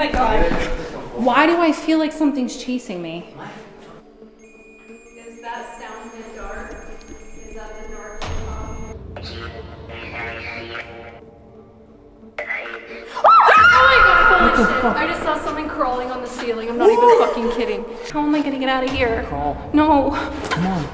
my god. Why do I feel like something's chasing me? Is that sound in the dark? Is that the dark? What the fuck? I just saw something crawling on the ceiling. I'm not even fucking kidding. How am I gonna get out of here? Crawl. No. Come on.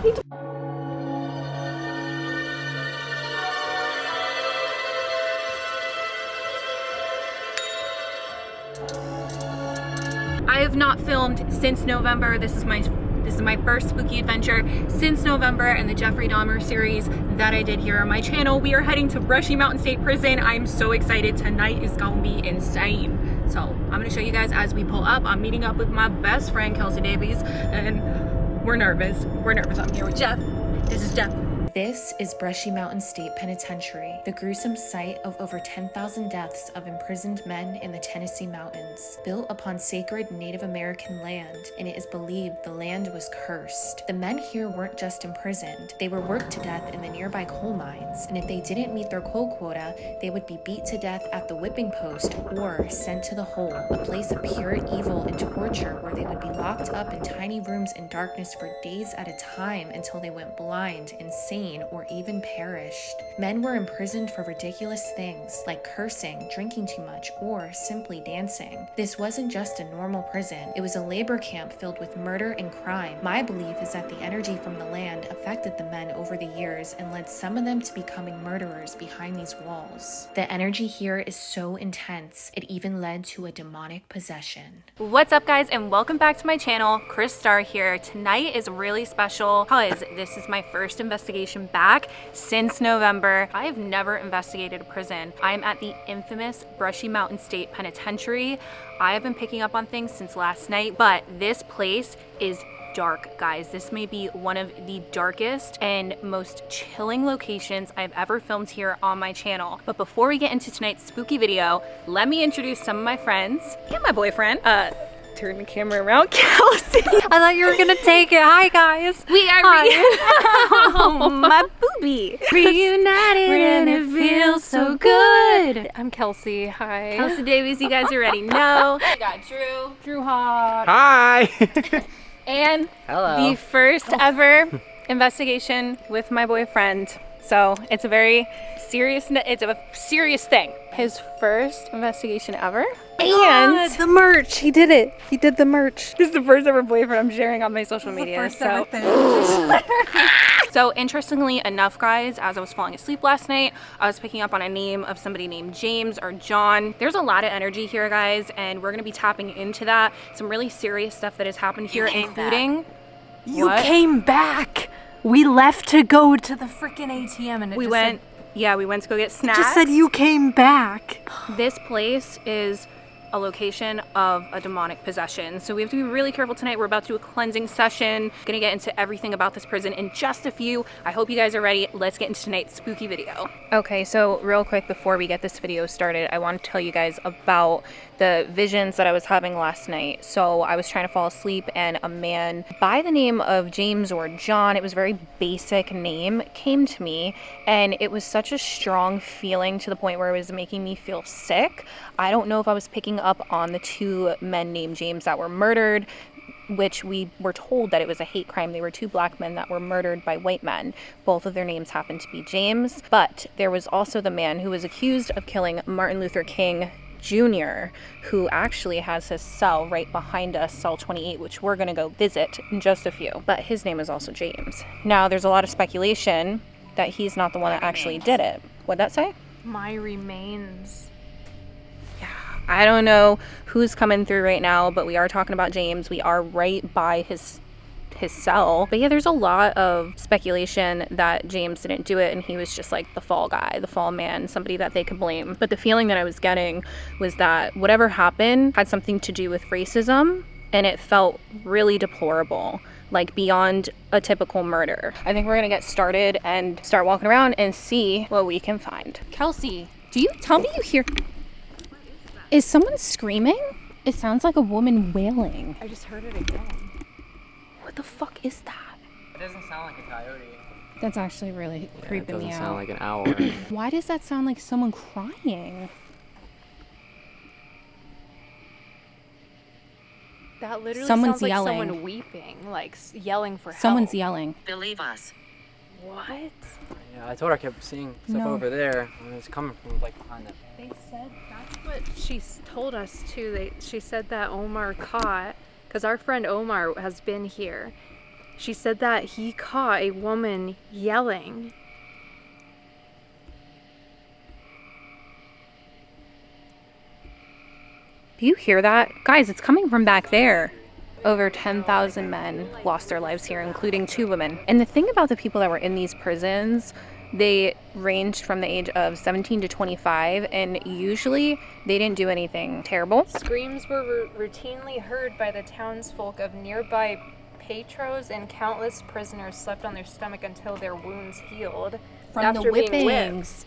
I have not filmed since November. This is my first spooky adventure since November and the Jeffrey Dahmer series that I did here on my channel. We are heading to Brushy Mountain State Prison. I'm so excited. Tonight is gonna be insane. So I'm gonna show you guys as we pull up. I'm meeting up with my best friend, Kelsi Davies, and we're nervous. I'm here with Jeff. This is Jeff. This is Brushy Mountain State Penitentiary, the gruesome site of over 10,000 deaths of imprisoned men in the Tennessee mountains. Built upon sacred Native American land, and it is believed the land was cursed. The men here weren't just imprisoned, they were worked to death in the nearby coal mines, and if they didn't meet their coal quota, they would be beat to death at the whipping post or sent to the hole, a place of pure evil and torture where they would be locked up in tiny rooms in darkness for days at a time until they went blind, insane, or even perished. Men were imprisoned for ridiculous things like cursing, drinking too much, or simply dancing. This wasn't just a normal prison, it was a labor camp filled with murder and crime. My belief is that the energy from the land affected the men over the years and led some of them to becoming murderers behind these walls. The energy here is so intense, it even led to a demonic possession. What's up, guys, and welcome back to my channel. Kris Star here. Tonight is really special because this is my first investigation back since November. I have never investigated a prison. I'm at the infamous Brushy Mountain State Penitentiary. I have been picking up on things since last night, but this place is dark, guys. This may be one of the darkest and most chilling locations I've ever filmed here on my channel. But before we get into tonight's spooky video, let me introduce some of my friends and my boyfriend. Turn the camera around, Kelsi. I thought you were gonna take it. Hi, guys. We are Oh, my booby. reunited and it feels so good. I'm Kelsi. Hi. Kelsi Davies, you guys already know. We got Drew Hawk, Hi. and Hello. the first ever investigation with my boyfriend. So it's a very serious thing. His first investigation ever. And the merch. He did it. He did the merch. this is the first ever boyfriend I'm sharing on my social media. So interestingly enough, guys, as I was falling asleep last night, I was picking up on a name of somebody named James or John. There's a lot of energy here, guys, and we're gonna be tapping into that. Some really serious stuff that has happened here, including You came back. We left to go to the freaking ATM and we went to go get snacks. just said you came back. This place is a location of a demonic possession. So we have to be really careful tonight. We're about to do a cleansing session. Gonna get into everything about this prison in just a few. I hope you guys are ready. Let's get into tonight's spooky video. Okay, so real quick before we get this video started, I want to tell you guys about the visions that I was having last night. So I was trying to fall asleep and a man by the name of James or John, it was a very basic name, came to me, and it was such a strong feeling to the point where it was making me feel sick. I don't know if I was picking up on the two men named James that were murdered, which we were told that it was a hate crime. They were two black men that were murdered by white men. Both of their names happened to be James, but there was also the man who was accused of killing Martin Luther King Jr., who actually has his cell right behind us, cell 28, which we're gonna go visit in just a few. But his name is also James. Now, there's a lot of speculation that he's not the one that actually did it. What'd that say? My remains. I don't know who's coming through right now, but we are talking about James. We are right by his cell. But yeah, there's a lot of speculation that James didn't do it and he was just like the fall guy, the fall man, somebody that they could blame. But the feeling that I was getting was that whatever happened had something to do with racism, and it felt really deplorable, like beyond a typical murder. I think we're gonna get started and start walking around and see what we can find. Kelsi, do you tell me you hear? Is someone screaming? It sounds like a woman wailing. I just heard it again. What the fuck is that? It doesn't sound like a coyote. That's actually really creeping me out. It doesn't sound like an owl. Why does that sound like someone crying? That literally Someone's sounds like yelling. someone weeping, like yelling for help. Someone's yelling. Believe us. What? Yeah, I told her I kept seeing stuff No. over there, and it's coming from like behind them. They said that's what she told us too. She said that Omar caught, because our friend Omar has been here. She said that he caught a woman yelling. Do you hear that? Guys, it's coming from back there. Over 10,000 men lost their lives here, including 2 women. And the thing about the people that were in these prisons, they ranged from the age of 17 to 25, and usually they didn't do anything terrible. Screams were routinely heard by the townsfolk of nearby Petros, and countless prisoners slept on their stomach until their wounds healed. From after the being whipped. whippings.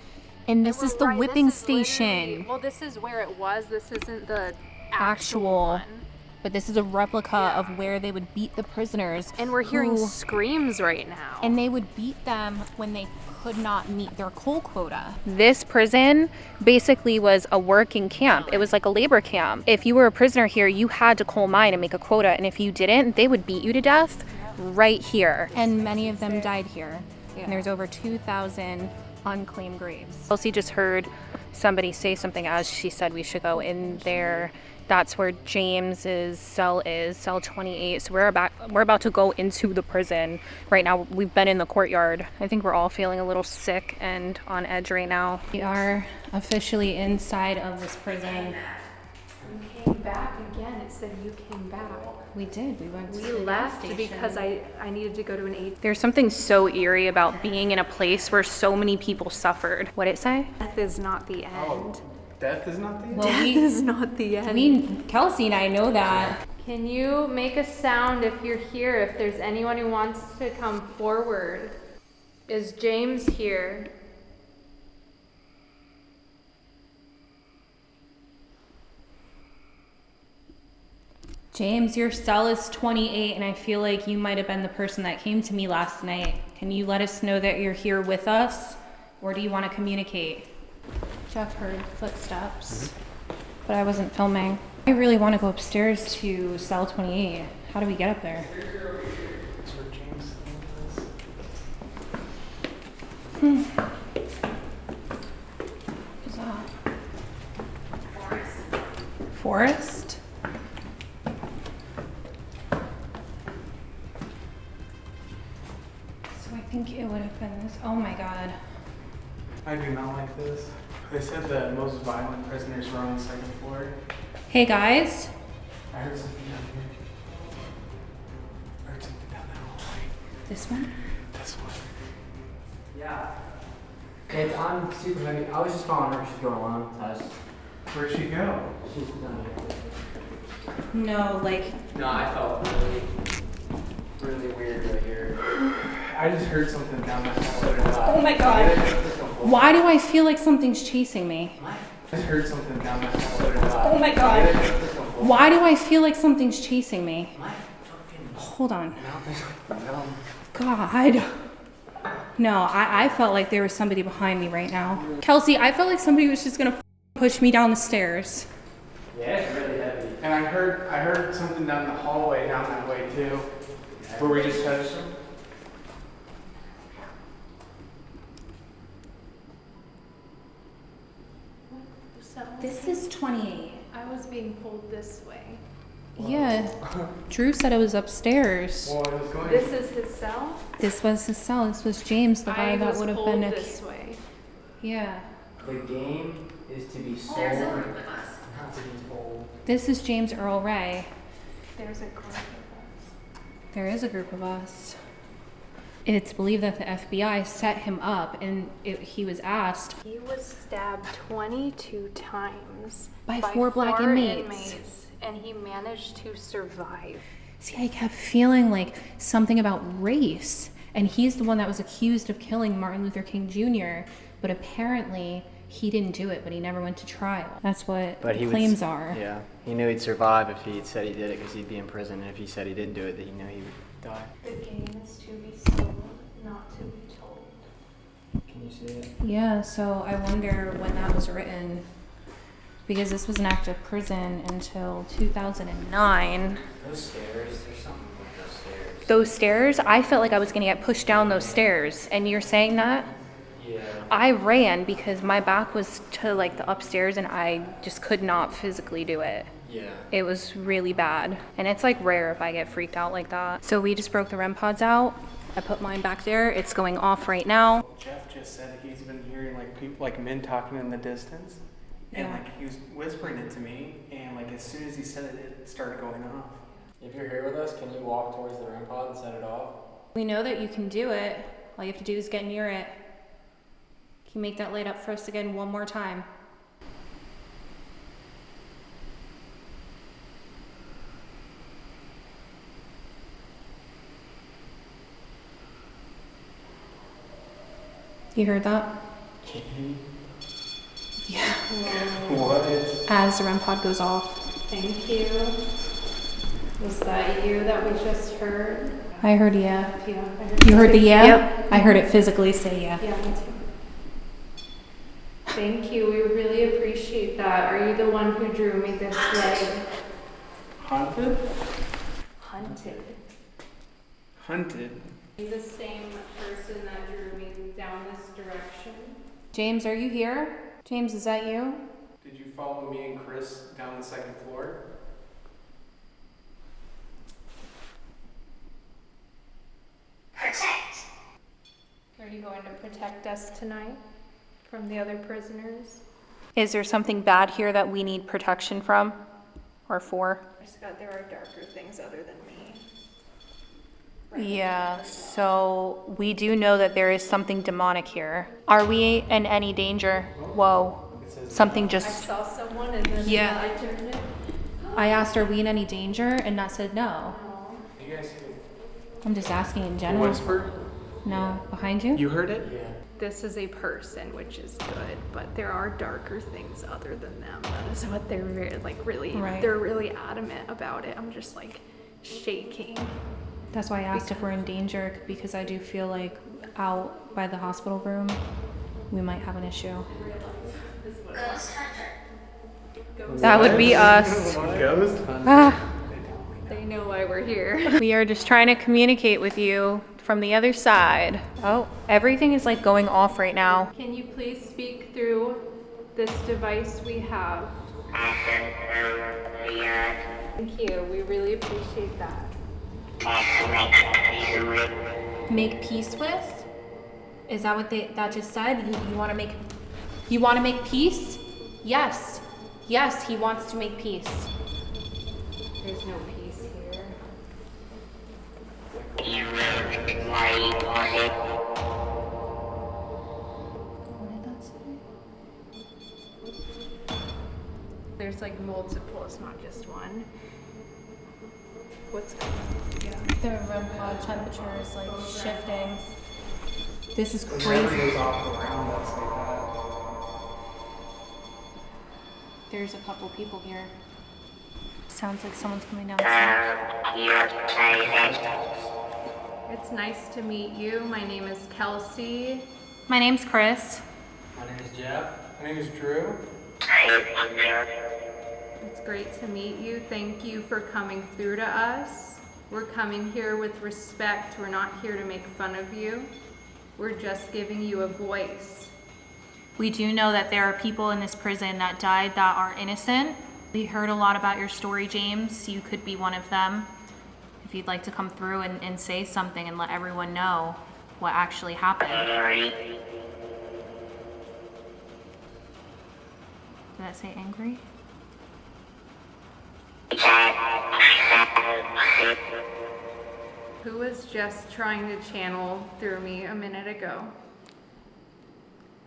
And this is the Right, whipping this is literally- station. Well, this is where it was. This isn't the Actual. one. But this is a replica of where they would beat the prisoners. And we're hearing who- screams right now. and they would beat them when they could not meet their coal quota. This prison basically was a working camp. It was like a labor camp. If you were a prisoner here, you had to coal mine and make a quota, and if you didn't, they would beat you to death right here. And many of them died here. And there's over 2,000 unclaimed graves. Kelsi just heard somebody say something as she said we should go in there. That's where James's cell is, cell 28. So we're about to go into the prison. Right now, we've been in the courtyard. I think we're all feeling a little sick and on edge right now. We are officially inside of this prison. You came back again. It said you came back. We did. We went to We the gas left station. because I needed to go to an ATM. There's something so eerie about being in a place where so many people suffered. What'd it say? Death is not the end. Death is not the end? Well, Death is not the end. Kelsi and I know that. Can you make a sound if you're here, if there's anyone who wants to come forward? Is James here? James, your cell is 28, and I feel like you might have been the person that came to me last night. Can you let us know that you're here with us, or do you want to communicate? Jeff heard footsteps, but I wasn't filming. I really want to go upstairs to cell 28. How do we get up there? That's where James What's that? Forest? So I think it would have been this. Oh my god. I do not like this. They said the most violent prisoners were on the second floor. Hey guys. I heard something down here. I heard something down that hallway. This one? This one. Yeah. It's I'm super heavy. I was just following her. She's going alone. So I was, Where'd she go? she's done it. No, like. No, I felt really weird right here. I just heard something down that hallway. Oh my god. Why do I feel like something's chasing me? I just heard something down that hallway. Oh my god. Why do I feel like something's chasing me? Hold on. God. No, I felt like there was somebody behind me right now. Kelsi, I felt like somebody was just gonna push me down the stairs. Yeah, it's really heavy. And I heard something down the hallway down that way too. Where we just touched them. This is 28. I was being pulled this way. Yeah. Drew said it was upstairs. Well, it was going. This is his cell? This was his cell. This was James, the guy I that was would have pulled been a. this way. Yeah. The game is to be sold, There's a group of us. not to be told. This is James Earl Ray. There's a group of us. There is a group of us. It's believed that the FBI set him up, and he was asked He was stabbed 22 times By four black inmates. and he managed to survive. See, I kept feeling like something about race. And he's the one that was accused of killing Martin Luther King Jr., but apparently he didn't do it, but he never went to trial. That's what But the he claims would, are. Yeah, he knew he'd survive if he said he did it because he'd be in prison, and if he said he didn't do it, then he knew he would die. The game is to be sold, not to be told. Can you see it? Yeah, so I wonder when that was written. because this was an active prison until 2009. Those stairs, there's something with those stairs. Those stairs, I felt like I was gonna get pushed down those stairs. And you're saying that? Yeah. I ran because my back was to like the upstairs and I just could not physically do it. Yeah. It was really bad. And it's like rare if I get freaked out like that. So we just broke the REM pods out. I put mine back there. It's going off right now. Jeff just said he's been hearing like people, like men talking in the distance. And Yeah. like he was whispering it to me, and like as soon as he said it, it started going off. If you're here with us, can you walk towards the REM pod and set it off? We know that you can do it. All you have to do is get near it. Can you make that light up for us again one more time? You heard that? Yeah. What? As the REM pod goes off. Thank you. Was that you that we just heard? I heard yeah. Yeah. I heard You heard the too. yeah? Yep. I heard it physically say yeah. Yeah, me too. Thank you. We really appreciate that. Are you the one who drew me this way? Haunted? Hunted. Hunted? Are you the same person that drew me down this direction? James, are you here? James, is that you? Did you follow me and Kris down the second floor? Are you going to protect us tonight from the other prisoners? Is there something bad here that we need protection from or for? Scott, there are darker things other than me. Yeah, so we do know that there is something demonic here. Are we in any danger? Whoa, something I just, saw someone and then Yeah. I turned it. I asked, are we in any danger? And that said no. You guys hear I'm just asking in the general. whisper? No, behind you? You heard it? Yeah. This is a person, which is good, but there are darker things other than them. That is what they're really, Right. they're really adamant about it. I'm just like shaking. That's why I asked if we're in danger, because I do feel like out by the hospital room, we might have an issue. That would be us. Ghost hunter. Ah. They know why we're here. We are just trying to communicate with you from the other side. Oh, everything is like going off right now. Can you please speak through this device we have? Thank you. We really appreciate that. Make peace with? Is that what that just said? You want to make peace? Yes. Yes, he wants to make peace. There's no peace here. What did that say? There's like multiple, it's not just one. What's going on? Yeah. The REM pod temperature is like shifting. This is Never crazy. goes off around us like There's a couple people here. Sounds like someone's coming down the stairs. It's nice to meet you. My name is Kelsi. My name's Kris. My name is Jeff. that. My name is Drew. It's great to meet you. Thank you for coming through to us. We're coming here with respect. We're not here to make fun of you. We're just giving you a voice. We do know that there are people in this prison that died that are innocent. We heard a lot about your story, James. You could be one of them. If you'd like to come through and say something and let everyone know what actually happened. Did that say angry? Who was just trying to channel through me a minute ago?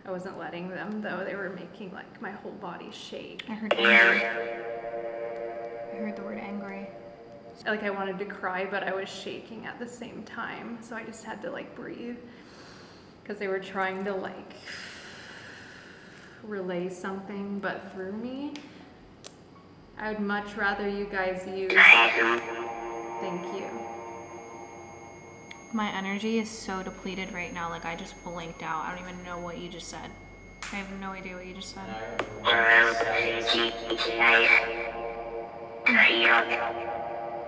I wasn't letting them, though. They were making like my whole body shake. I heard angry. I heard the word angry. Like I wanted to cry, but I was shaking at the same time. So I just had to like breathe because they were trying to like relay something, but through me. I would much rather you guys use. Thank you. My energy is so depleted right now, like I just blinked out. I don't even know what you just said. I have no idea what you just said.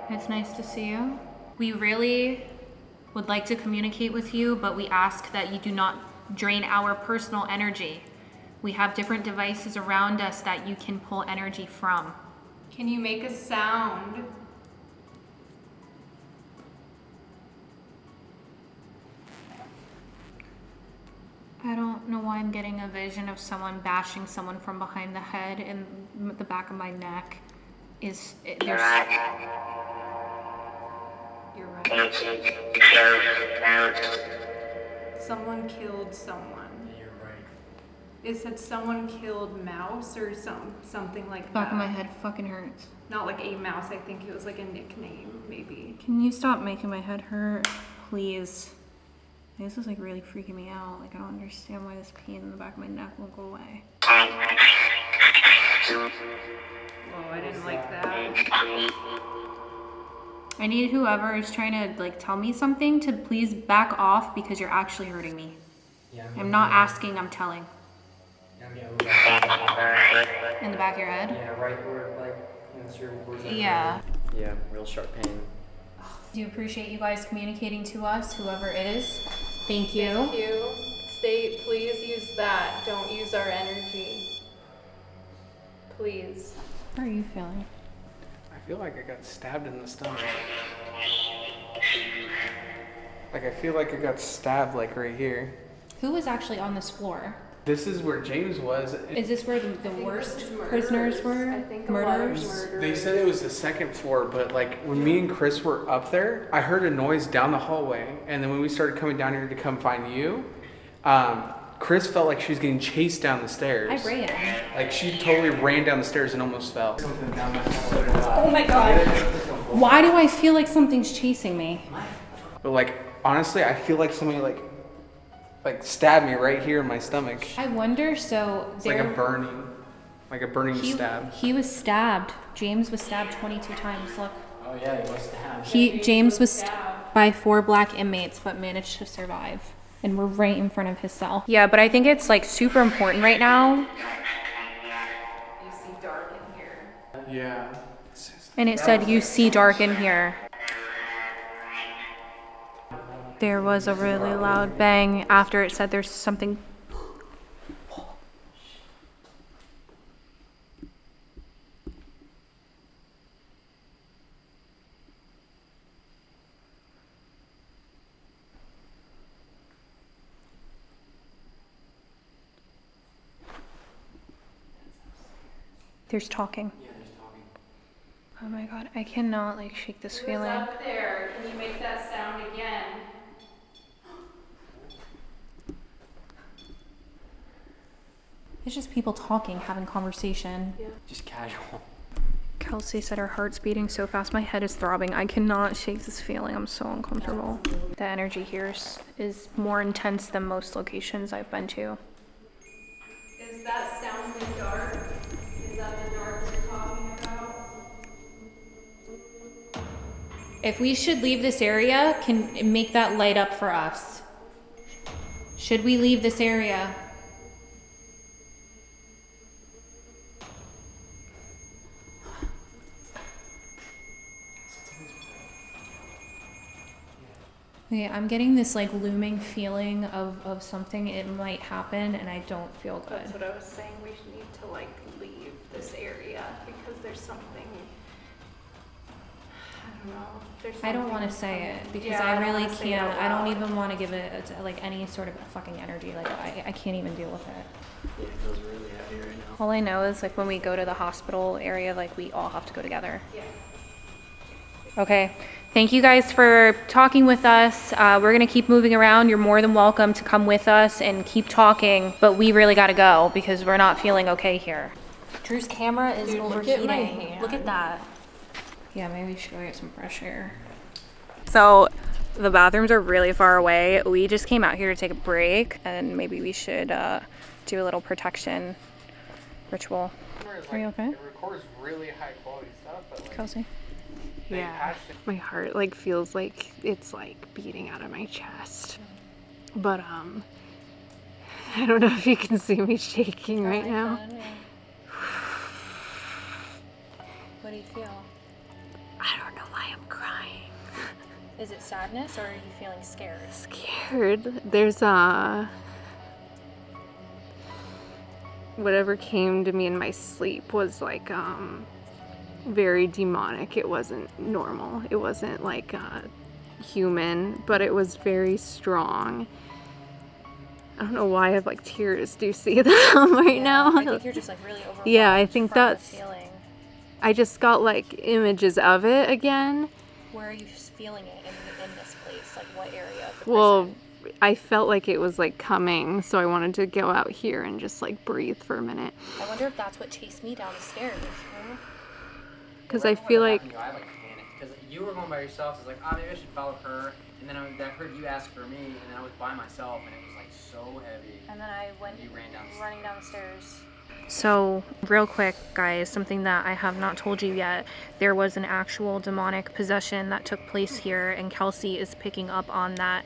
It's nice to see you. We really would like to communicate with you, but we ask that you do not drain our personal energy. We have different devices around us that you can pull energy from. Can you make a sound? I don't know why I'm getting a vision of someone bashing someone from behind the head and the back of my neck. There's... You're right. Someone killed someone. You're right. It said someone killed mouse or something like that. Back of my head fucking hurts. Not like a mouse, I think it was like a nickname, maybe. Can you stop making my head hurt, please? This is like really freaking me out. Like I don't understand why this pain in the back of my neck won't go away. Oh, I didn't like that. I need whoever is trying to like tell me something to please back off because you're actually hurting me. Yeah, I'm not asking, I'm telling. I'm getting a little bit. In the back of your head? Yeah, right where, like, in the cerebral cortex. Yeah. Yeah, real sharp pain. Do appreciate you guys communicating to us, whoever it is. Thank you. Thank you. Please use that. Don't use our energy. Please. How are you feeling? I feel like I got stabbed in the stomach. Like I feel like I got stabbed like right here. Who was actually on this floor? This is where James was. Is this where the worst prisoners were? I think a lot of Murderers? murderers. They said it was the second floor, but like when me and Chris were up there, I heard a noise down the hallway. And then when we started coming down here to come find you, Chris felt like she was getting chased down the stairs. I ran. Like she totally ran down the stairs and almost fell. Oh my god. Why do I feel like something's chasing me? But like honestly, I feel like somebody like stabbed me right here in my stomach. I wonder, so It's like a burning stab. He was stabbed. James was stabbed 22 times. Look. Oh yeah, he must have. James was stabbed by 4 black inmates but managed to survive. And we're right in front of his cell. Yeah, but I think it's like super important right now. You see dark in here. Yeah. And it said, you see dark in here. There was a really loud bang after it said there's something. There's talking. Yeah, there's talking. Oh my god, I cannot like shake this Who's feeling. up there? Can you make that sound again? It's just people talking, having conversation. Just casual. Kelsi said her heart's beating so fast, my head is throbbing. I cannot shake this feeling. I'm so uncomfortable. The energy here is more intense than most locations I've been to. Is that sound in the dark? Is that the dark you're talking about? If we should leave this area, can make that light up for us. Should we leave this area? Okay, I'm getting this like looming feeling of something, it might happen, and I don't feel good. That's what I was saying. We should need to like leave this area because there's something. I don't know. I don't want to say it because Yeah, I I don't really wanna say it can't. out I don't loud. even want to give it like any sort of fucking energy. Like I can't even deal with it. Yeah, it feels really heavy right now. All I know is like when we go to the hospital area, like we all have to go together. Yeah. Okay. Thank you guys for talking with us. We're gonna keep moving around. You're more than welcome to come with us and keep talking, but we really gotta go because we're not feeling okay here. Drew's camera is Dude, look overheating. at my hand. Look at that. Yeah, maybe we should go get some fresh air. So the bathrooms are really far away. We just came out here to take a break and maybe we should do a little protection ritual. Are you okay? It records really high quality stuff, but like Kelsi? Yeah, my heart like feels like it's like beating out of my chest. But I don't know if you can see me shaking right now. What do you feel? I don't know why I'm crying. Is it sadness or are you feeling scared? Scared. There's whatever came to me in my sleep was like very demonic. It wasn't normal. It wasn't like human, but it was very strong. I don't know why I have like tears. Do you see them right now? I think you're just like really overwhelmed. Yeah, I think from the that's. feeling. I just got like images of it again. Where are you feeling it in this place? Like what area of the Well, prison? I felt like it was like coming, so I wanted to go out here and just like breathe for a minute. I wonder if that's what chased me down the stairs. Because I feel like. I like panicked because you were going by yourself. So I was like, maybe I should follow her. And then I heard you ask for me, and then I was by myself, and it was like so heavy. And then I went You ran down the running down the stairs. So, real quick, guys, something that I have not told you yet. There was an actual demonic possession that took place here, and Kelsi is picking up on that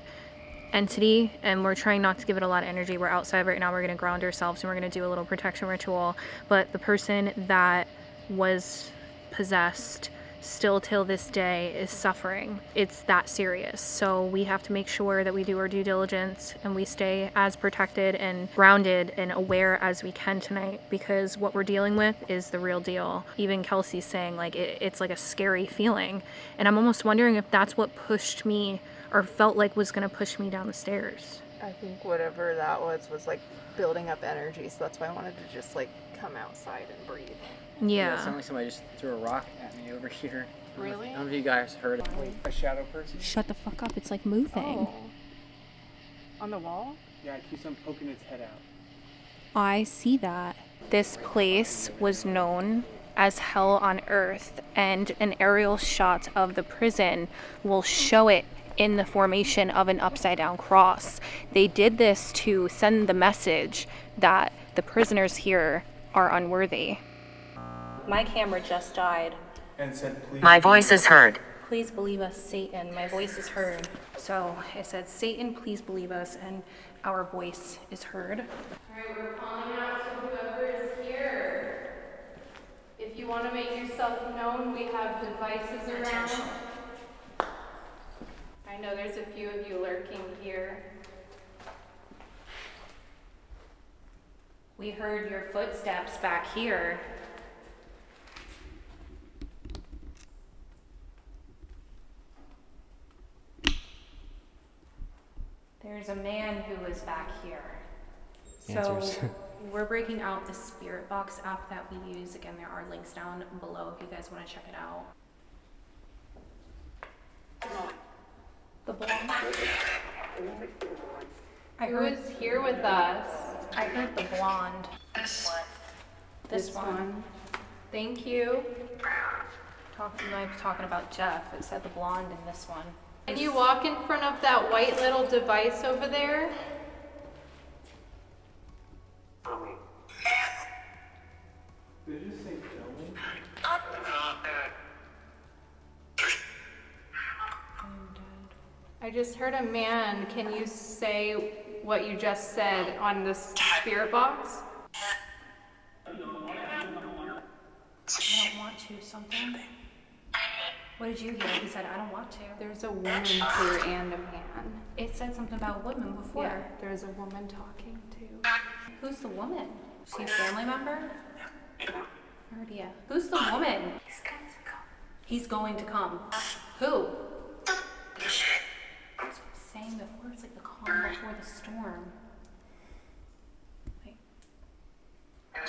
entity, and we're trying not to give it a lot of energy. We're outside right now. We're going to ground ourselves, and we're going to do a little protection ritual. But the person that was possessed still till this day is suffering. It's that serious. So we have to make sure that we do our due diligence and we stay as protected and grounded and aware as we can tonight, because what we're dealing with is the real deal. Even Kelsi's saying like it's like a scary feeling, and I'm almost wondering if that's what pushed me or felt like was going to push me down the stairs. I think whatever that was like building up energy, so that's why I wanted to just like come outside and breathe. Yeah, it sounded like somebody just threw a rock at me over here. Really? I don't know if you guys heard it. Wait, a shadow person? Shut the fuck up. It's like moving. Oh. On the wall? Yeah, it keeps on poking its head out. I see that. This place was known as hell on earth, and an aerial shot of the prison will show it in the formation of an upside down cross. They did this to send the message that the prisoners here are unworthy. My camera just died. And said, please. My voice is heard. Please believe us, Satan. My voice is heard. So it said, Satan, please believe us, and our voice is heard. Alright, we're calling out to whoever is here. If you want to make yourself known, we have devices around. I know there's a few of you lurking here. We heard your footsteps back here. There's a man who is back here. Answers. So we're breaking out the Spirit Box app that we use. Again, there are links down below if you guys want to check it out. The blonde. Who is here with us? I heard the blonde. This one. Thank you. I'm talking about Jeff. It said the blonde in this one. Can you walk in front of that white little device over there? Did it just say filming? I just heard a man. Can you say what you just said on this spirit box? I don't want to something. What did you hear? He said, I don't want to. There's a woman here and a man. It said something about women before. Yeah, there's a woman talking too. Who's the woman? Is she a family member? Ardia. Who's the woman? He's going to come. Who? That's what I'm saying before. It's like the calm before the storm. Wait. I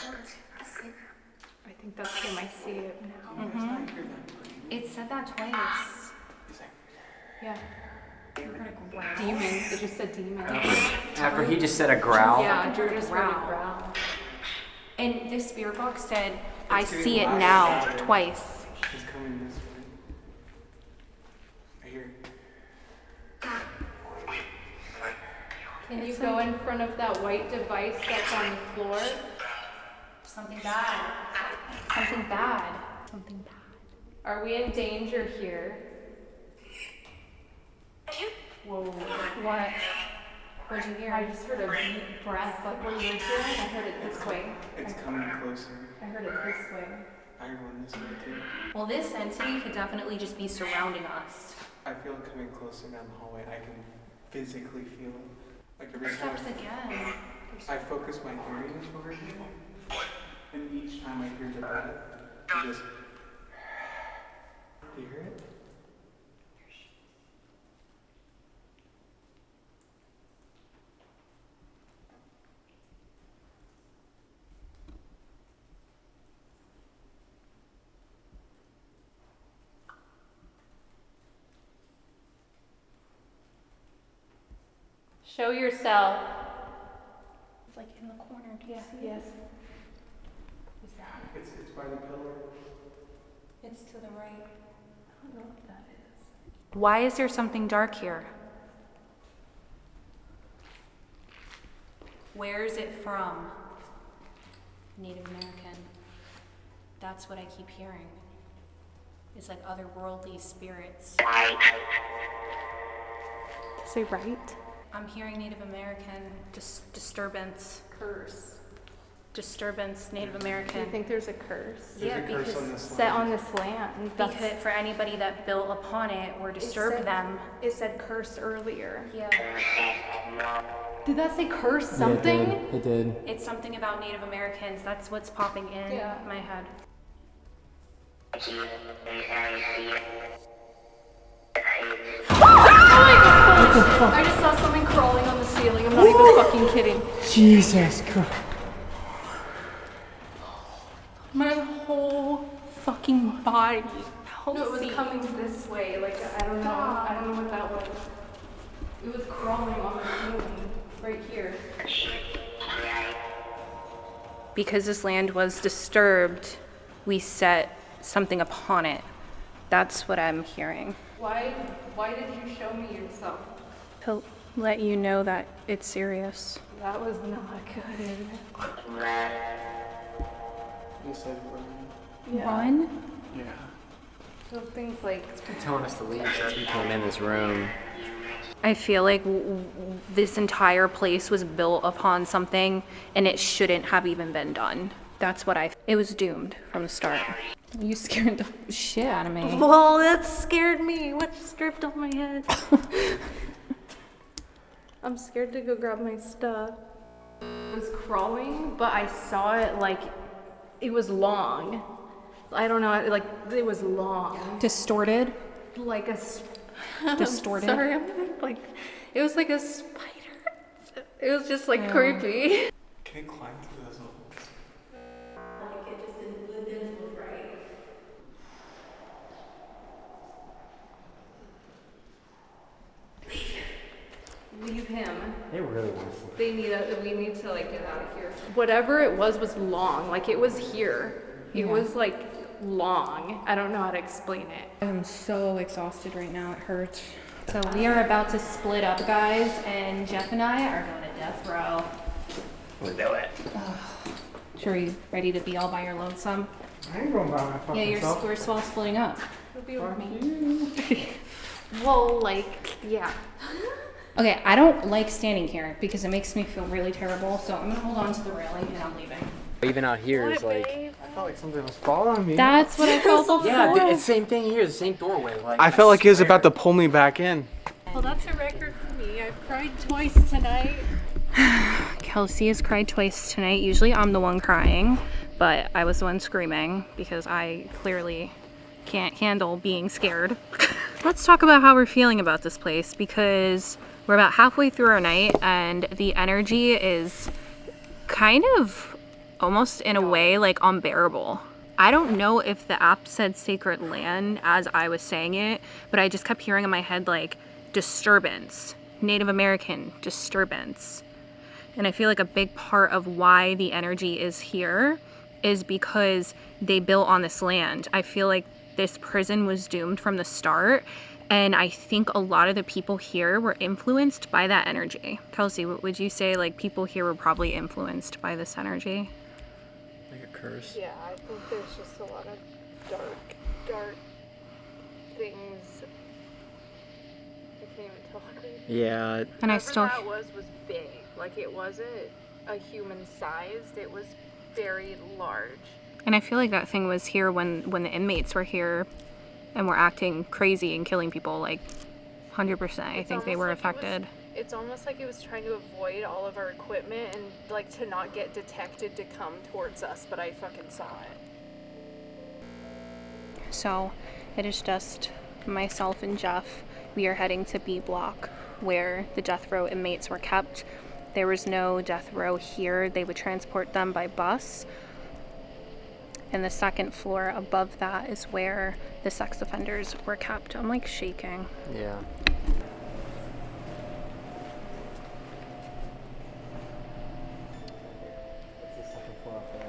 think that's him. I see it now. Mm-hmm. It said that twice. Yeah. We're gonna growl. Demon. It just said demon. After he just said a growl. Yeah, Drew just heard a growl. And this spirit box said, I see it now, twice. It's coming this way. I hear it. Can you go in front of that white device that's on the floor? Something bad. Something bad. Something bad. Are we in danger here? Whoa. What? What'd you hear? I just heard a deep breath, like when you were hearing, I heard it this way. It's coming closer. I heard it this way. I heard one this way too. Well, this entity could definitely just be surrounding us. I feel it coming closer down the hallway. I can physically feel it. Like every time Steps again. I focus my hearing over here, and each time I hear the breath, it just. Do you hear it? Show yourself. It's like in the corner. Do you see Yes. It's by the pillar. it? It's to the right. I don't know what that is. Why is there something dark here? Where is it from? Native American. That's what I keep hearing. It's like otherworldly spirits. Say right? I'm hearing Native American disturbance. Curse. Disturbance, Native Do American. you think there's a curse? Yeah, There's a curse because on this Set land. on this land. because for anybody that built upon it or disturbed said- them. It said curse earlier. Yeah. Did that say curse something? It did. It's something about Native Americans. That's what's popping in Yeah. my head. I just saw something crawling on the ceiling. I'm not even fucking kidding. Jesus Christ. My whole fucking body. No, it was Kelsi. coming this way. Like, I don't know. I don't know what that was. It was crawling on the ceiling. Right here. Because this land was disturbed, we set something upon it. That's what I'm hearing. Why did you show me yourself? To let you know that it's serious. That was not good. You said run. Run? Yeah. Something's like Telling us to leave since we came in this room. I feel like this entire place was built upon something and it shouldn't have even been done. That's what it was doomed from the start. You scared the shit out of me. well, that scared me. What just dripped off my head? I'm scared to go grab my stuff. It was crawling, but I saw it like it was long. I don't know, like it was long. Distorted? Like a Distorted? Sorry, I'm like it was like a spider. It was just like creepy. Can it climb through those holes? Like it just didn't look right. Leave him. They really want to. We need to like get out of here. Whatever it was long. Like it was here. It was like long. I don't know how to explain it. I'm so exhausted right now. It hurts. So we are about to split up, guys, and Jeff and I are going to death row. We'll do it. Sure, you ready to be all by your lonesome? I ain't going by my fucking Yeah, self. we're all splitting up. It'll be with me. Well, like, yeah. Okay, I don't like standing here because it makes me feel really terrible. So I'm gonna hold on to the railing and I'm leaving. Even out here is like. I felt like something was following me. That's what I felt before. Yeah, it's the same thing here. The same doorway. Like I felt like he was about to pull me back in. Well, that's a record for me. I've cried twice tonight. Kelsi has cried twice tonight. Usually I'm the one crying, but I was the one screaming because I clearly can't handle being scared. Let's talk about how we're feeling about this place because we're about halfway through our night and the energy is kind of almost in a way like unbearable. I don't know if the app said sacred land as I was saying it, but I just kept hearing in my head like disturbance, Native American disturbance. And I feel like a big part of why the energy is here is because they built on this land. I feel like this prison was doomed from the start. And I think a lot of the people here were influenced by that energy. Kelsi, would you say like people here were probably influenced by this energy? Like a curse. Yeah, I think there's just a lot of dark things. Like can't even talk right now. Yeah. And I Whatever still, that was big. Like, it wasn't a human sized, it was very large. and I feel like that thing was here when the inmates were here and were acting crazy and killing people, like 100%. I think they were affected. It's almost like it was trying to avoid all of our equipment and like to not get detected to come towards us, but I fucking saw it. So it is just myself and Jeff. We are heading to B block where the death row inmates were kept. There was no death row here. They would transport them by bus. And the second floor above that is where the sex offenders were kept. I'm like shaking. Yeah. What's the second floor up there?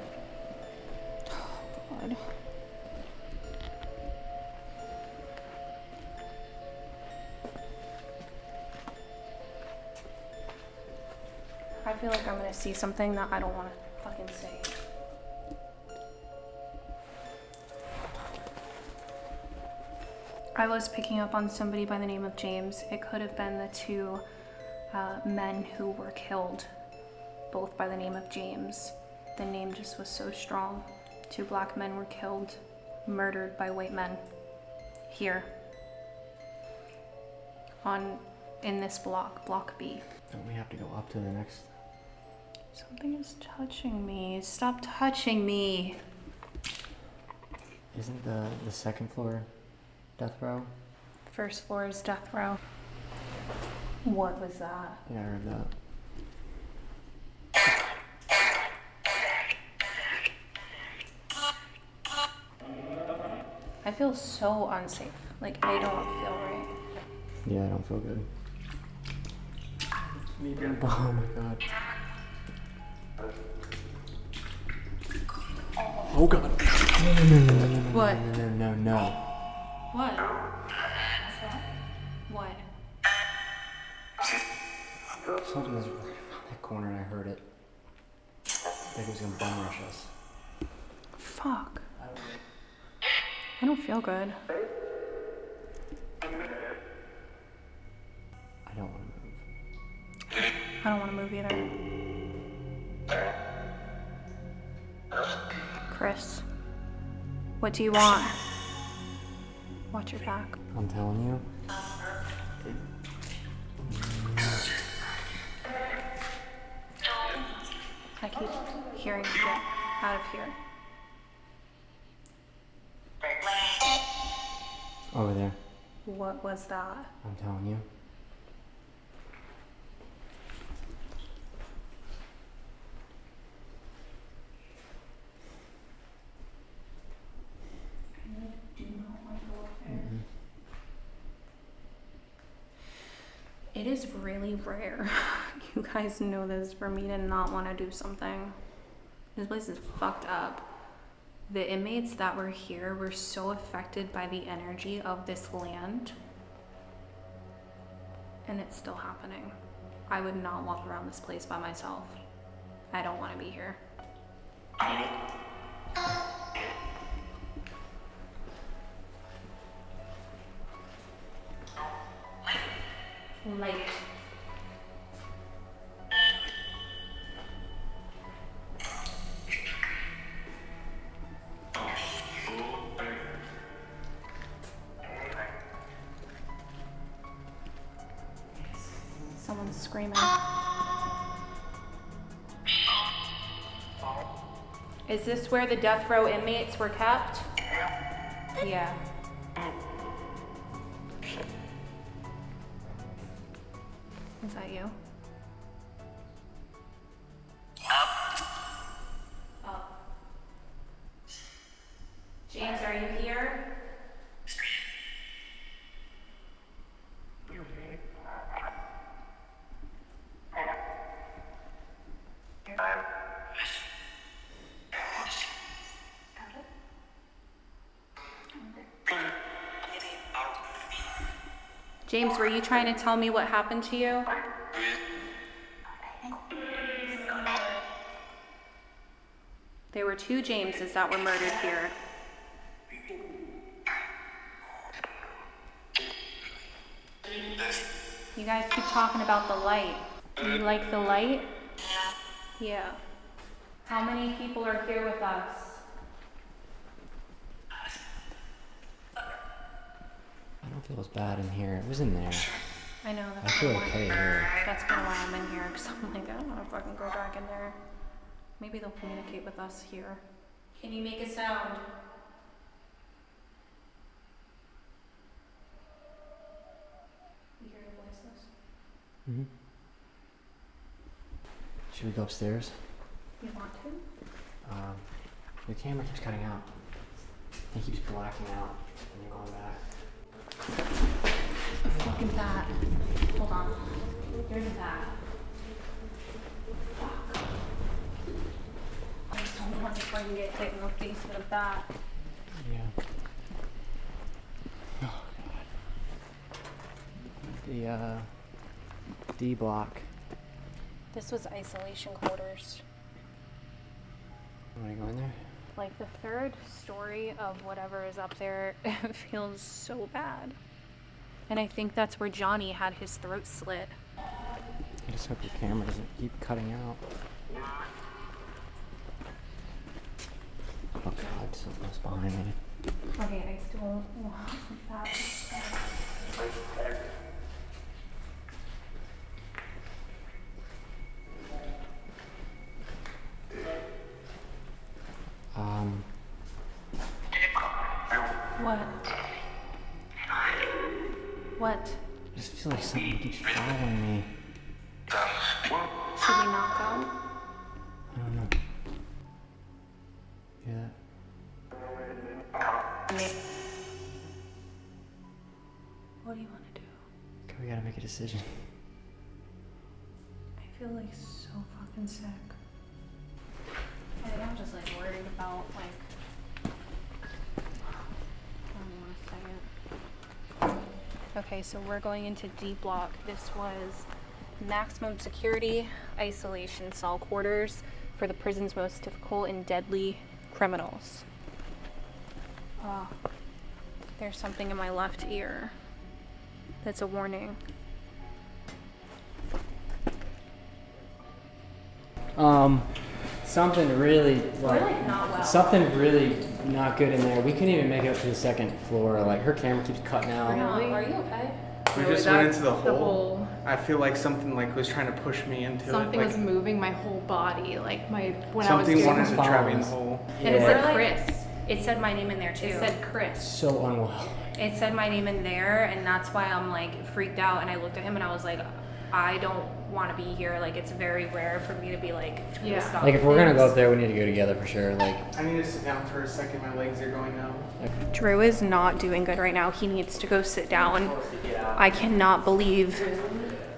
God. I feel like I'm gonna see something that I don't want to fucking see. I was picking up on somebody by the name of James. It could have been the two men who were killed, both by the name of James. The name just was so strong. Two black men were killed, murdered by white men here in this block, block B. Don't we have to go up to the next? Something is touching me. Stop touching me. Isn't the second floor death row? First floor is death row. What was that? Yeah, I heard that. I feel so unsafe. Like, I don't feel right. Yeah, I don't feel good. Oh my god. Oh god. No. What? No. What? What? Something was right around that corner and I heard it. Like it was gonna bum rush us. Fuck. I don't feel good. I don't want to move. I don't want to move either. Kris, what do you want? Watch your back. I'm telling you. I keep hearing you get out of here. Over there. What was that? I'm telling you. It is really rare. You guys know this, for me to not want to do something. This place is fucked up. The inmates that were here were so affected by the energy of this land. And it's still happening. I would not walk around this place by myself. I don't want to be here. Light. Someone's screaming. Is this where the death row inmates were kept? Yeah. Is that you? Oh. James, are you here? James, were you trying to tell me what happened to you? There were two Jameses that were murdered here. You guys keep talking about the light. Do you like the light? Yeah. How many people are here with us? I don't feel as bad in here. It was in there. I know, I that's feel kinda why- okay here. That's kind of why I'm in here, because I'm like, I don't want to fucking go back in there. Maybe they'll communicate with us here. Can you make a sound? You hear your voices? Mm-hmm. Should we go upstairs? You want to? The camera keeps cutting out. It keeps blacking out and then going back. Fucking that. Hold on. Here's that. Fuck. I just don't want to fucking get hit in the face with that. Yeah. Oh god. The D block. This was isolation quarters. You wanna go in there? Like the third story of whatever is up there feels so bad. And I think that's where Johnny had his throat slit. I just hope your camera doesn't keep cutting out. Oh god, something's behind me. Okay, I still want that. What? What? I just feel like something keeps following me. Should we not go? I don't know. Yeah. What do you want to do? Okay, we gotta make a decision. I feel like so fucking sick. Like, I'm just like worried about like. I don't want to say it. Okay, so we're going into D block. This was maximum security isolation cell quarters for the prison's most difficult and deadly criminals. Oh, there's something in my left ear. That's a warning. Something really We're like not well. something really not good in there. We couldn't even make it up to the second floor. Like her camera keeps cutting out. Really? Are you okay? We Really, just went that's into the the hole. hole. I feel like something like was trying to push me into Something it. was Like moving my whole body, like when I was something doing wanted to trap me in the follows. hole. And it Yeah. said Chris. It said my name in there too. It said Chris. So unwell. It said my name in there, and that's why I'm like freaked out. And I looked at him and I was like, I don't want to be here. Like, it's very rare for me to be like, Yeah. stop Like if we're gonna go things. up there, we need to go together for sure. Like I need to sit down for a second. My legs are going numb. Drew is not doing good right now. He needs to go sit down. I cannot believe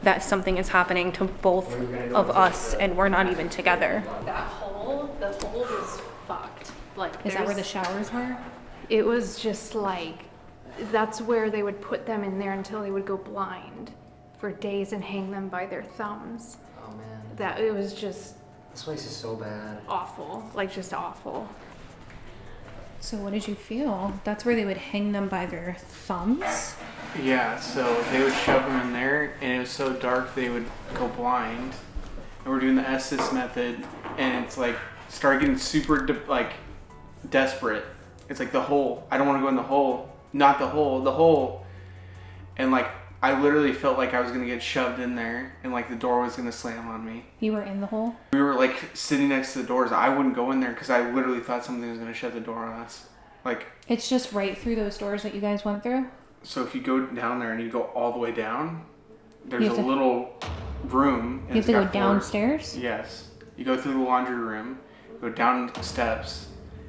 that something is happening to both of us, and we're not even together. That hole, the hole was fucked. Like, Is that where the there's- showers were? It was just like, that's where they would put them in there until they would go blind for days and hang them by their thumbs. oh man, That it was just this place is so bad. awful, like just awful. So what did you feel? That's where they would hang them by their thumbs? Yeah, so they would shove them in there, and it was so dark they would go blind. And we're doing the Estes method, and it's like start getting super desperate. It's like the hole. I don't want to go in the hole. Not the hole. The hole. And like I literally felt like I was gonna get shoved in there, and like the door was gonna slam on me. You were in the hole? We were like sitting next to the doors. I wouldn't go in there because I literally thought something was gonna shut the door on us. Like, It's just right through those doors that you guys went through? so if you go down there and you go all the way down, there's You a have to- little room. And You have it's to go got floors. downstairs? Yes. You go through the laundry room, go down steps,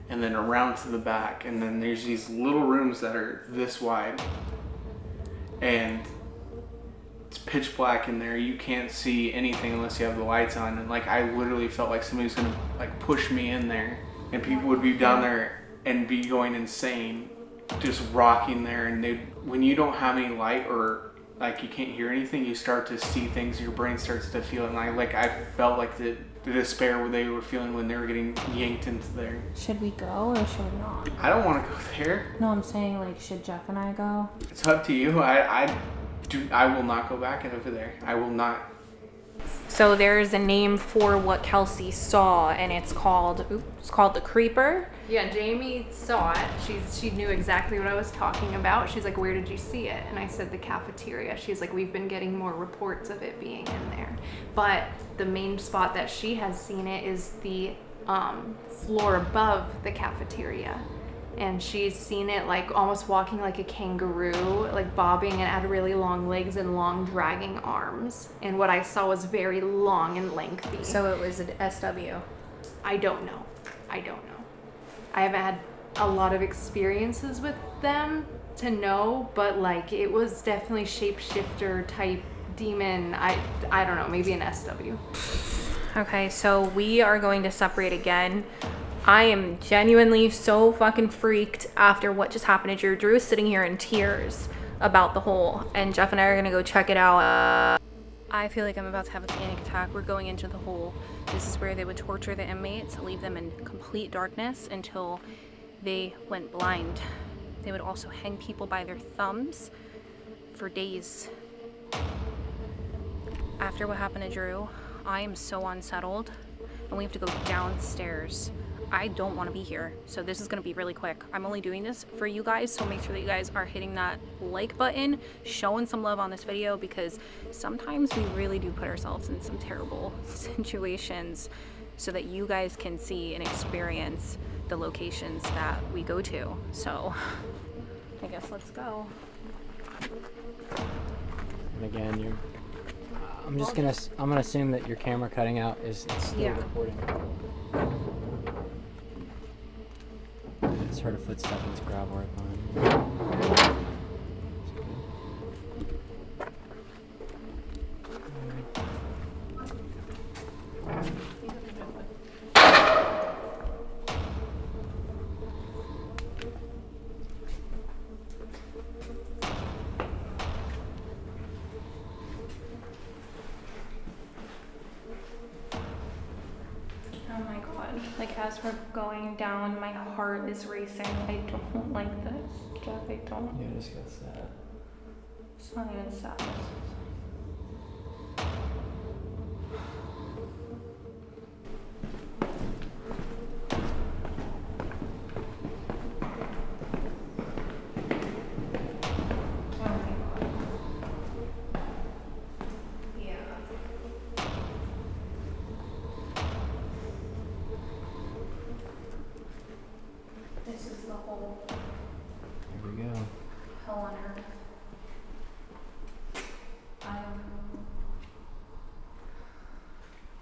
and then around to the back. And then there's these little rooms that are this wide. And it's pitch black in there. You can't see anything unless you have the lights on. And like, I literally felt like somebody was gonna like push me in there. And people would be down there and be going insane, just rocking there. And when you don't have any light or like you can't hear anything, you start to see things. Your brain starts to feel it. And I felt like the despair where they were feeling when they were getting yanked into there. Should we go or should we not? I don't want to go there. No, I'm saying, like, should Jeff and I go? It's up to you. I Dude, I will not go back over there. I will not. So there's a name for what Kelsi saw, and it's called the creeper. Yeah, Jamie saw it. She knew exactly what I was talking about. She's like, where did you see it? And I said the cafeteria. She's like, we've been getting more reports of it being in there. But the main spot that she has seen it is the floor above the cafeteria. And she's seen it like almost walking like a kangaroo, like bobbing, and had really long legs and long dragging arms. And what I saw was very long and lengthy. So it was an SW. I don't know. I haven't had a lot of experiences with them to know, but like it was definitely shapeshifter type demon. I don't know, maybe an SW. Okay, so we are going to separate again. I am genuinely so fucking freaked after what just happened to Drew. Drew is sitting here in tears about the hole, and Jeff and I are gonna go check it out. I feel like I'm about to have a panic attack. We're going into the hole. This is where they would torture the inmates, leave them in complete darkness until they went blind. They would also hang people by their thumbs for days. After what happened to Drew, I am so unsettled, and we have to go downstairs. I don't want to be here, so this is going to be really quick. I'm only doing this for you guys, so make sure that you guys are hitting that like button, showing some love on this video, because sometimes we really do put ourselves in some terrible situations so that you guys can see and experience the locations that we go to. So I guess let's go. And again, I'm gonna assume that your camera cutting out is still recording. Just heard a footstep in this gravel right behind me. Oh my god. Like, as we're going down, my heart is racing. I don't like this. Jeff, I don't. Yeah, I just got sad. It's not even sadness. Here we go. Hell on earth.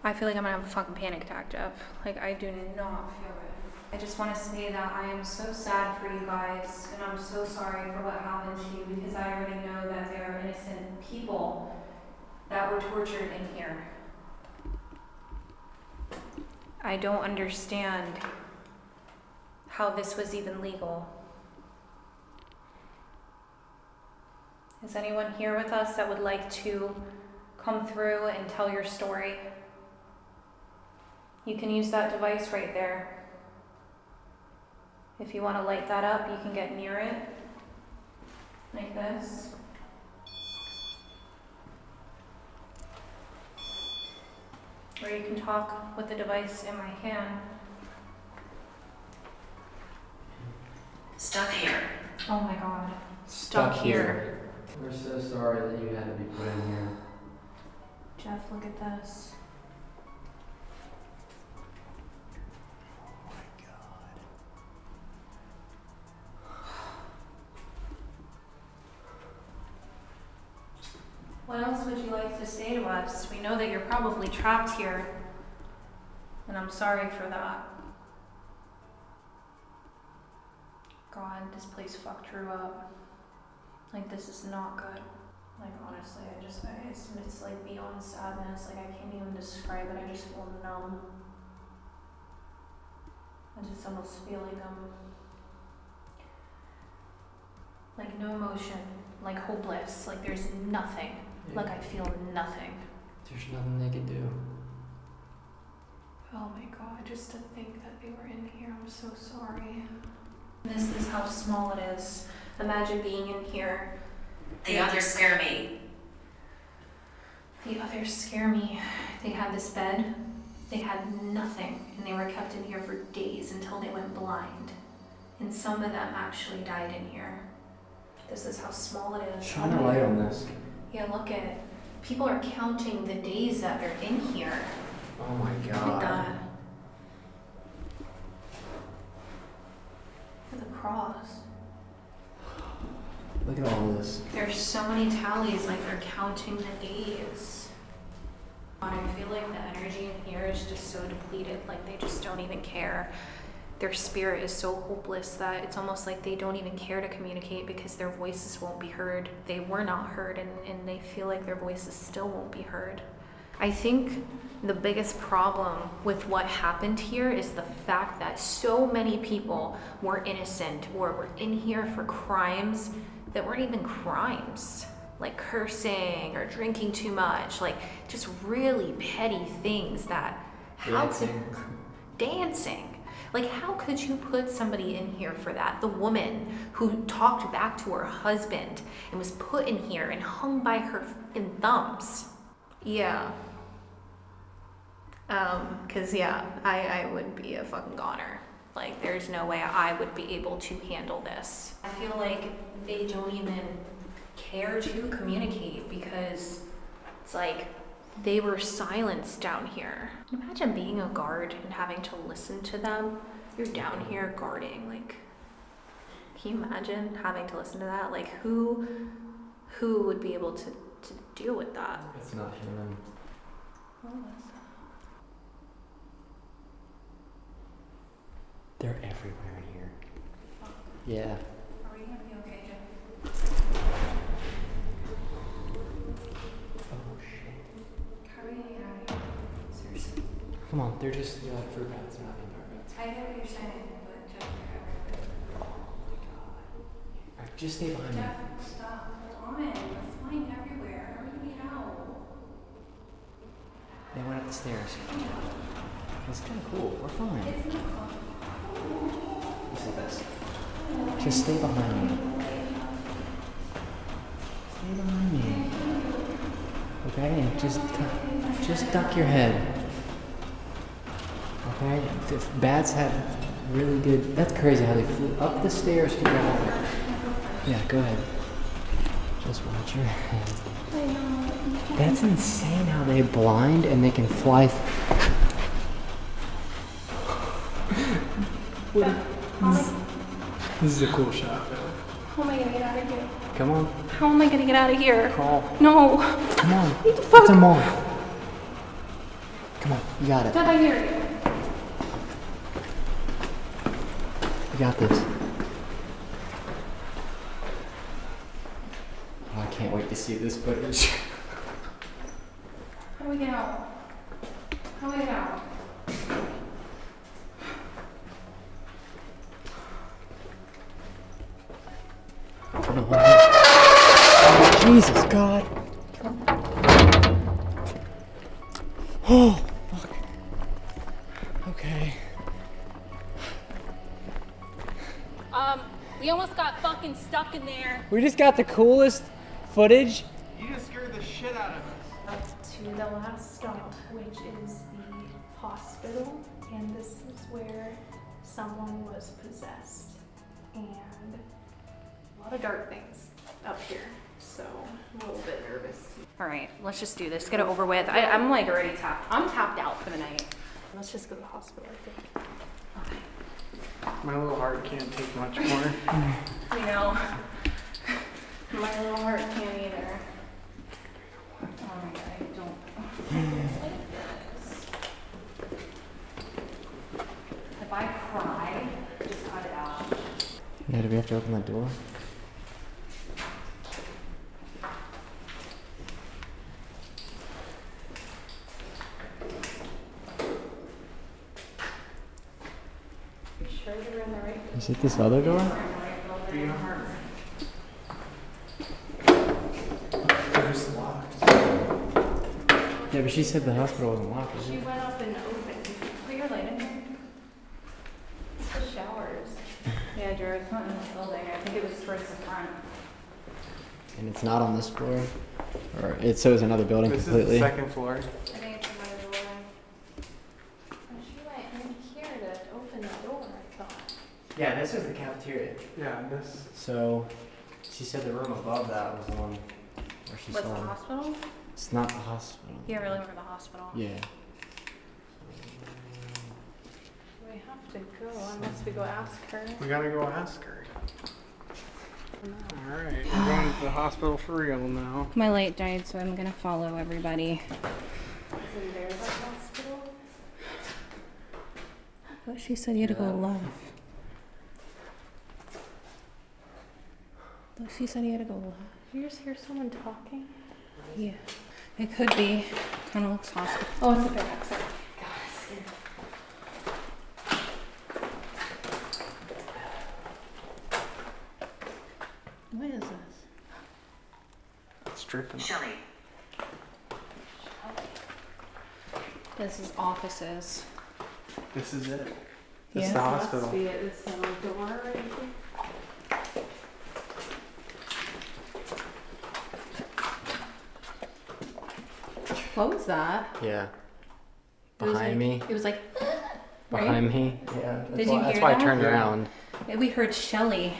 I feel like I'm gonna have a fucking panic attack, Jeff. Like, I do not feel good. I just want to say that I am so sad for you guys, and I'm so sorry for what happened to you, because I already know that there are innocent people that were tortured in here. I don't understand how this was even legal. Is anyone here with us that would like to come through and tell your story? You can use that device right there. If you want to light that up, you can get near it, like this. Or you can talk with the device in my hand. Stuck here. Oh my god. Stuck here. We're so sorry that you had to be put in here. Jeff, look at this. Oh my god. What else would you like to say to us? We know that you're probably trapped here, and I'm sorry for that. God, this place fucked Drew up. Like, this is not good. Like, honestly, it's like beyond sadness. Like, I can't even describe it. I just feel numb. I just almost feel like I'm, like, no emotion, like hopeless. Like, there's nothing. Yeah. Like, I feel nothing. There's nothing they can do. Oh my god, just to think that they were in here, I'm so sorry. This is how small it is. Imagine being in here The others scare me. The others scare me. They had this bed. They had nothing, and they were kept in here for days until they went blind. And some of them actually died in here. This is how small it is. Shine a light on this. Yeah, look at it. People are counting the days that they're in here. Oh my Look at god. that. Look at the cross. Look at all this. There's so many tallies, like they're counting the days. I feel like the energy in here is just so depleted, like they just don't even care. Their spirit is so hopeless that it's almost like they don't even care to communicate because their voices won't be heard. They were not heard, and they feel like their voices still won't be heard. I think the biggest problem with what happened here is the fact that so many people were innocent or were in here for crimes that weren't even crimes, like cursing or drinking too much, like just really petty things that dancing. Like, how could you put somebody in here for that? The woman who talked back to her husband and was put in here and hung by her thumbs. Yeah. I would be a fucking goner. Like, there's no way I would be able to handle this. I feel like they don't even care to communicate because it's like they were silenced down here. Imagine being a guard and having to listen to them. You're down here guarding. Like, can you imagine having to listen to that? Like, who would be able to deal with that? It's not human. What was that? They're everywhere in here. Yeah. Are we gonna be okay, Jim? Oh shit. How are we gonna get out of here? Seriously. Come on, they're just like fruit bats, they're not vampire bats. I get what you're saying, but Jeff, Oh my god. Alright, just stay behind me. Jeff, stop. Hold on. We're flying everywhere. How are we gonna get out? They went up the stairs. It's kind of cool. We're fine. It's not fun. This is this. Just stay behind me. Stay behind me. Okay? And just duck your head. Okay? If bats have really good... That's crazy how they flew up the stairs to get out there. Yeah, go ahead. Just watch your head. That's insane how they blind and they can fly... This is a cool shot. How am I gonna get out of here? Come on, How am I gonna get out of here? crawl. No. Come on. What the fuck? It's a moth. Come on, you got it. Dad, I hear you. You got this. Oh, I can't wait to see this footage. How do we get out? How do we get out? No. Oh, Jesus, God. Oh, fuck. Okay. We almost got fucking stuck in there. We just got the coolest footage. You just scared the shit out of us. Up to the last stop, which is the hospital, and this is where someone was possessed, and a lot of dark things up here, so I'm a little bit nervous. All right, let's just do this. Get it over with. I'm like already tapped. I'm tapped out for the night. Let's just go to the hospital, I think. Okay. My little heart can't take much more. You know, my little heart can't either. All right, I don't like this. If I cry, just cut it out. Yeah, do we have to open that door? You sure you're in the right Is it this other door? Yeah, but she said the hospital wasn't locked, was She it? went up and opened. Put your light in here. It's the showers. Yeah, Drew, it's not in this building. I think it was towards the front. and it's not on this floor, or it shows another building This completely. is the second floor. I think it's another door. Oh, she went in here to open the door, I thought. Yeah, this is the cafeteria. Yeah, this. So, she said the room above that was the one where she What's saw the him. hospital? It's not the hospital. Yeah, we're looking for the hospital. Yeah. We have to go unless we go ask her. We gotta go ask her. All right, we're going to the hospital for real now. My light died, so I'm gonna follow everybody. Isn't there the hospital? But she said you had to go left. Look, she said you had to go left. You just hear someone talking? Yeah. It could be. Kind of looks hospital. Oh, it's a back. Sorry. What is this? It's dripping. This is offices. This is it. Yeah. It's the hospital. Must be at this little door right here. What was that? Yeah. It was Behind me. It was like. Behind me. Yeah. Did you That's hear why that? I turned around. We heard Shelly.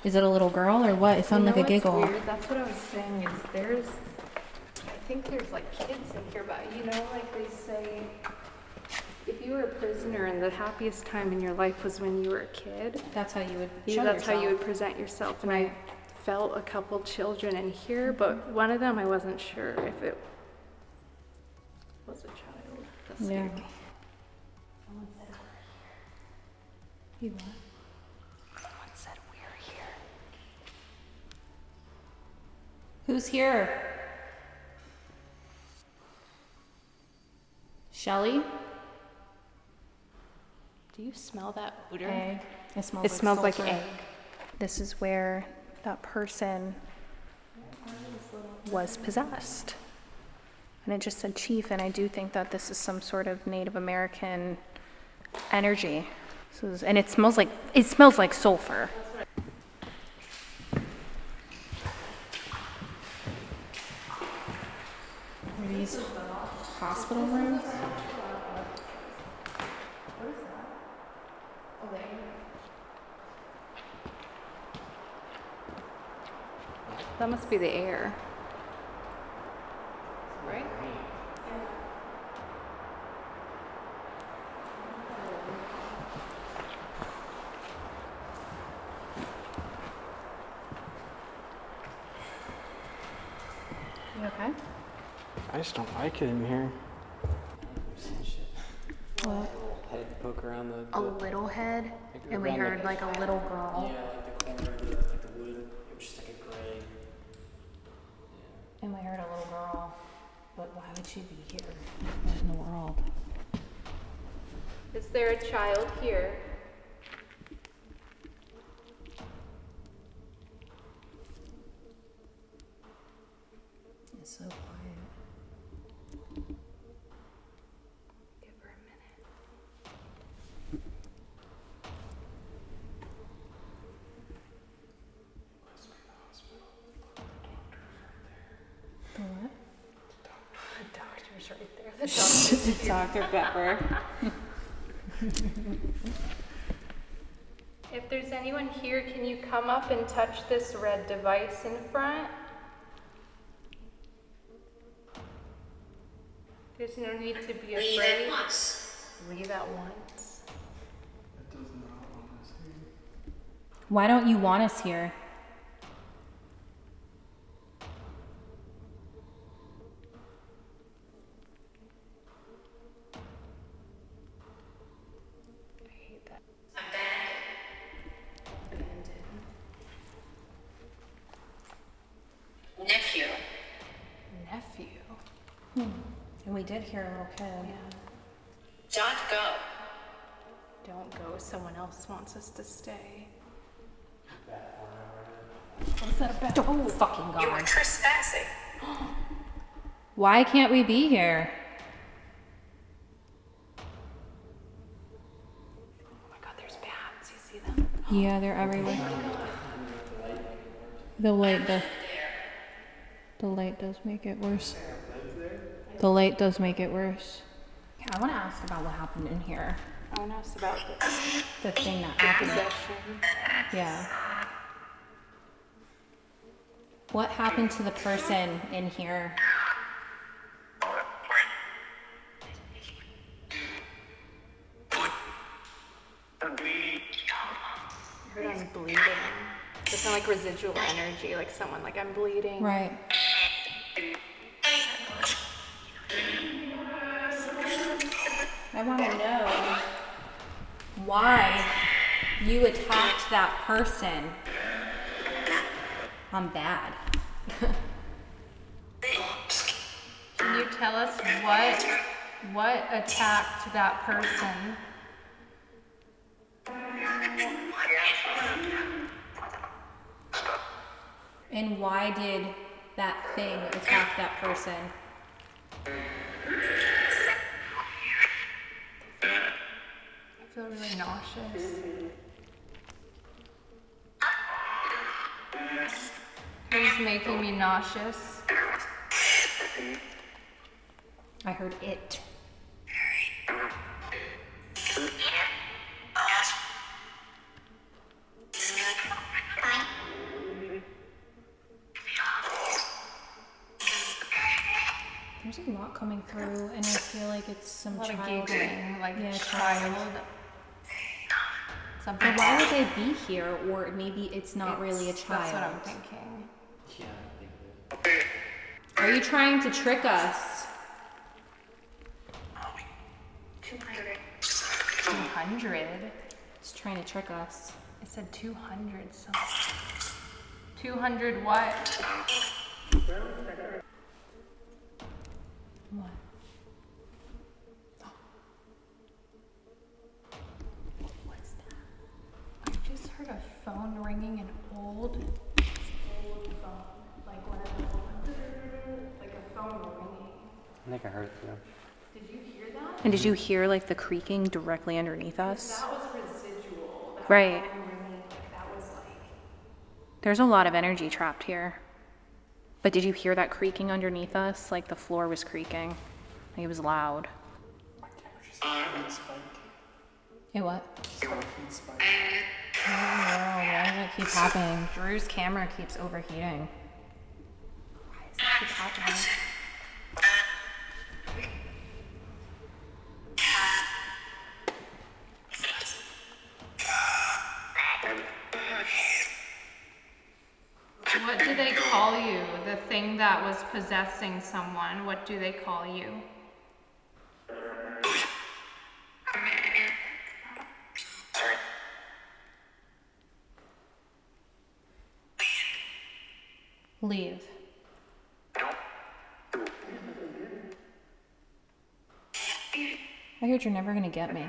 Is it a little girl or what? It sounded like a giggle. Weird? That's what I was saying. Is there's, I think there's like kids in here, but you know, like they say, if you were a prisoner and the happiest time in your life was when you were a kid, That's how you would yeah, show that's how you yourself. would present yourself. And I felt a couple children in here, but one of them I wasn't sure if it was a child. That scared Yeah. me. Someone said You what? Someone said we're here. Who's here? Shelly? Do you smell that odor? Egg. It smells, It smells like sulfur. egg. This is where that person was possessed. And it just said chief, and I do think that this is some sort of Native American energy. And it smells like sulfur. Are these hospital rooms? That must be the air. Right? You okay? I just don't like it in here. What? Head poke around the. A little head, and we around the- heard like a little girl. Yeah, like the corner of like the wood. It was just like a gray. And we heard a little girl. But why would she be here? What in the world? Is there a child here? It's so quiet. Give her a minute. The what? The doctor's right there. The doctor's Dr. Pepper. If there's anyone here, can you come up and touch this red device in front? There's no need to be afraid. Leave at once. Leave at once. It does not want us here. Why don't you want us here? I hate that. Nephew. Nephew. And we did hear a little kid. Don't go. Don't go. Someone else wants us to stay. Oh, fucking You are God. trespassing. Why can't we be here? Oh my God, there's bats. You see them? Yeah, they're everywhere. The light does make it worse. The light does make it worse. Yeah, I want to ask about what happened in here. I want to ask about The thing that happened. possession. Yeah. What happened to the person in here? I heard I'm bleeding. It sounds like residual energy, like someone like I'm bleeding. Right. I want to know why you attacked that person. I'm bad. Can you tell us what attacked that person? And why did that thing attack that person? I feel really nauseous. Who's making me nauseous? I heard it. There's a lot coming through, and I feel like it's some A lot of child. giggling, like Yeah, child. Something. But why would they be here? Or maybe it's not really a child. That's what I'm thinking. Yeah, I think that. Are you trying to trick us? 200. It's trying to trick us. It said 200 something. 200 what? What? What's that? I just heard a phone ringing, an old phone, like one of those, like a phone ringing. I think I heard it too. Did you hear that? And did you hear like the creaking directly underneath us? That was residual. That Right. phone ringing, like that was like. There's a lot of energy trapped here. But did you hear that creaking underneath us? Like the floor was creaking. Like it was loud. It what? I don't know. Why does that keep happening? Drew's camera keeps overheating. Why does that keep happening? What do they call you? The thing that was possessing someone, what do they call you? Leave. I heard you're never gonna get me.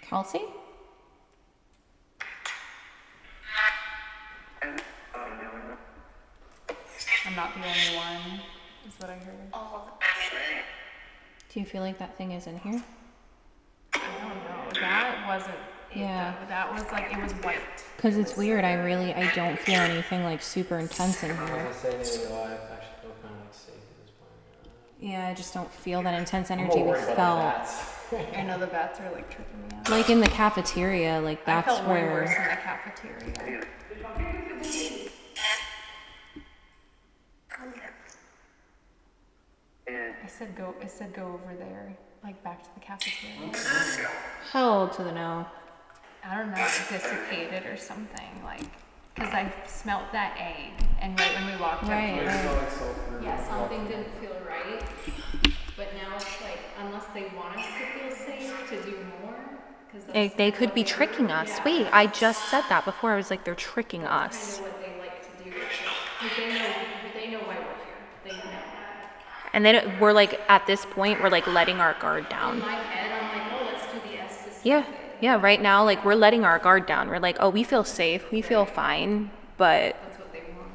Kelsi? I'm not the only one, is what I heard. Do you feel like that thing is in here? I don't know. That wasn't it, Yeah. though. That was like, it was white. Because it's weird, I don't feel anything like super intense in I here. was gonna say maybe why I actually feel kind of like safe at this point. Yeah, I just don't feel that intense I'm energy more we worried about felt. the bats. I know the bats are like tripping me out. Like in the cafeteria, like I that's felt way worse in where. the cafeteria. It said go over there, like back to the cafeteria. Hell to the no. I don't know, it dissipated or something, like, because I smelt that egg, and right when we walked Right, up, right. yeah, something didn't feel right, but now it's like, unless they want us to feel safe to do more, because They could be tricking us. Wait, I just said that before. I was like, they're tricking us. what they like to do, because they know why we're here, they know. And then we're like, at this point, we're like letting our guard down. In my head, I'm like, oh, let's do the Estes. Yeah, yeah, right now, like we're letting our guard down. We're like, oh, we feel safe, we feel fine, but That's what they want.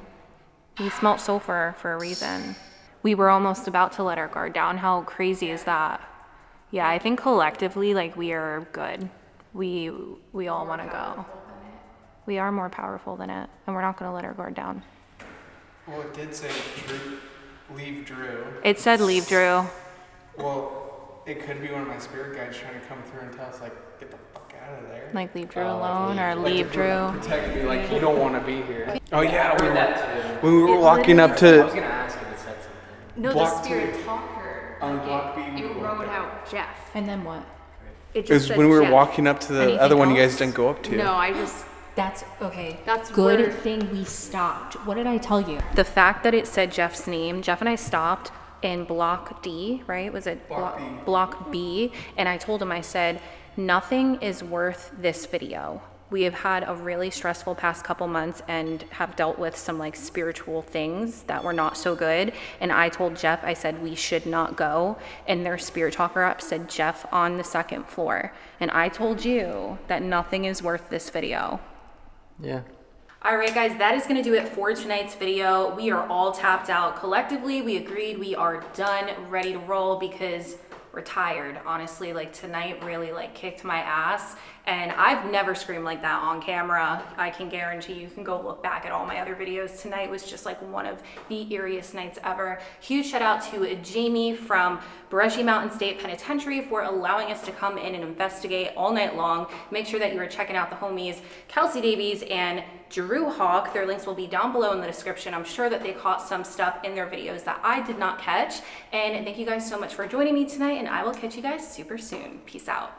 we smelt sulfur for a reason. We were almost about to let our guard down. How crazy is that? Yeah, I think collectively, like we are good. we all want to go. We are more powerful than it, and we're not going to let our guard down. Well, it did say leave Drew. It said leave Drew. Well, it could be one of my spirit guides trying to come through and tell us, like, get the fuck out of there. Like leave Drew alone, or leave Drew. Protect me, like, you don't want to be here. Oh, yeah, I heard that too. when we were walking up I was to... gonna ask if it said something. No, Block the spirit talker. On block B. It wrote out Jeff. And then what? It It just was said when we were Jeff. walking up to the Anything other one you else? guys didn't go up to. No, I just. That's okay. That's good where- thing we stopped. What did I tell you? The fact that it said Jeff's name, Jeff and I stopped in block D, right? Was it Block B. block B? And I told him, I said, nothing is worth this video. We have had a really stressful past couple months and have dealt with some like spiritual things that were not so good. And I told Jeff, I said, we should not go. And their spirit talker up said, Jeff on the second floor. And I told you that nothing is worth this video. Yeah. All right, guys, that is going to do it for tonight's video. We are all tapped out collectively. We agreed we are done, ready to roll because we're tired. Honestly, like tonight really like kicked my ass. And I've never screamed like that on camera. I can guarantee you can go look back at all my other videos. Tonight was just like one of the eeriest nights ever. Huge shout out to Jamie from Brushy Mountain State Penitentiary for allowing us to come in and investigate all night long. Make sure that you are checking out the homies, Kelsi Davies and Drew Hawk. Their links will be down below in the description. I'm sure that they caught some stuff in their videos that I did not catch. And thank you guys so much for joining me tonight, and I will catch you guys super soon. Peace out.